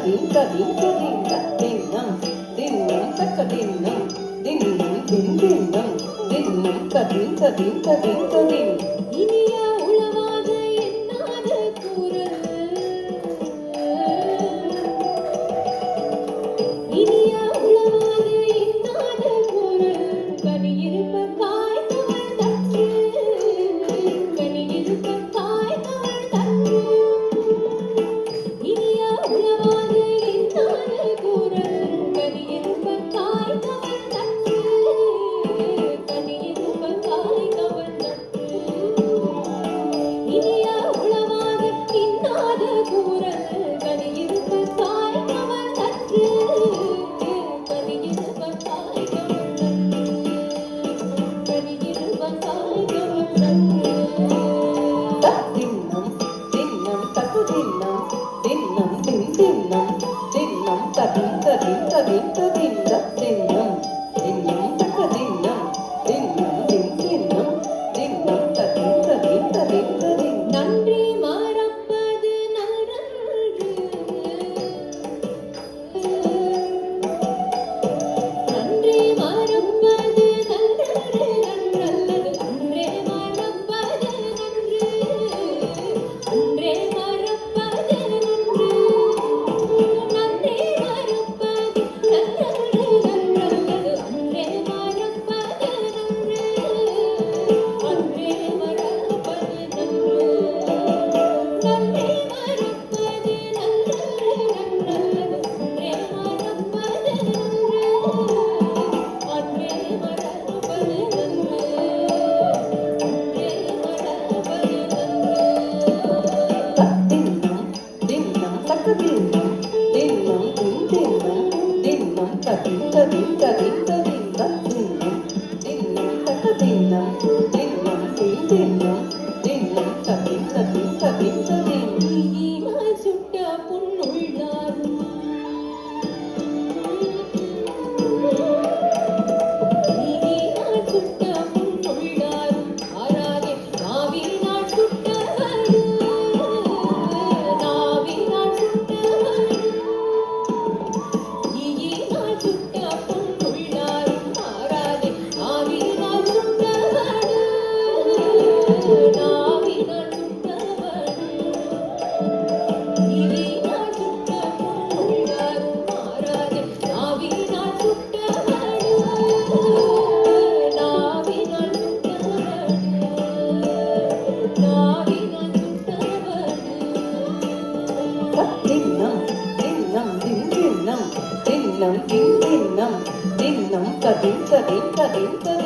ததிம் ததிம் ததிம் தின்னம் தின்னம் தக்க தின்னம் தின்னம் தின் தின்னம் தின்னம் ததிம் ததிம் ததிம் ததிம் இனிய உளவாக எண்ணாத கூறல் இனிய உளவாக எண்ணாத கூறல் கனியிருப்ப காய் கவள் தற்று கனியிருப்ப காய் கவள் தற்று இனிய உளவாக எண்ணாத கூறல் கனியிருப்ப காய் கவள் தற்று கனியிருப்ப காய் கவள் தற்று இனிய உளவாக இன்னாத கூறல் கனியிருப்ப காய் கவள் தற்று கனியிருப்ப காய் கவள் தற்று கனியிருப்ப காய் கவள் தற்று தின்னம் தின்னம் தக்கு தின்னம் தின்னம் தின் தின்னம் தின்னம் ததிம் ததிம் ததிம் ததிம் தின்னம் தின்னம் தக்க தின்னம் தின்னம் தின் தின்னம் தின்னம் ததிம் ததிம் ததிம் ததிம் நன்றி மறப்பது நன்றன்று நன்றி மறப்பது நன்றன்று நன்றல்லது அன்றே மறப்பது நன்று அன்றே மறப்பது நன்று நன்றி மறப்பது நன்றன்று நன்றல்லது அன்றே மறப்பது நன்று அன்றே மறப்பது நன்று நன்றி மறப்பது நன்றன்று நன்றல்லது அன்றே மறப்பது நன்று அன்றே மறப்பது நன்று அன்றே மறப்பது நன்று தின்னம் தின்னம் தக்க தின்னம் தின்னம் தின் தின்னம் தின்னம் ததிம் ததிம் ததிம் ததிம் தின்னம் தின்னம் தக்க தின்னம் தின்னம் தின் தின்னம் தின்னம் ததிம் ததிம் ததிம் ததிம் ஈனால் சுட்ட பொன்னுள்ளாரும் ஈனால் சுட்ட பொன்னுள்ளாரும் ஆராதே நாவினால் சுட்டவரும் நாவினால் சுட்டவரும் ஈனால் சுட்ட பொன்னுள்ளாரும் ஆராதே நாவினால் சுட்டவரும் நாவினால் சுட்டவரும் இனினால் சுட்ட பொன்னுள்ளாரும் ஆராதே நாவினால் சுட்டவரும் நாவினால் சுட்டவரும் நாவினால் சுட்டவரும் தின்னம் தின்னம் தின் தின்னம் தின்னம் தின் தின்னம் தின்னம் ததிம் ததிம் ததிம் ததிம்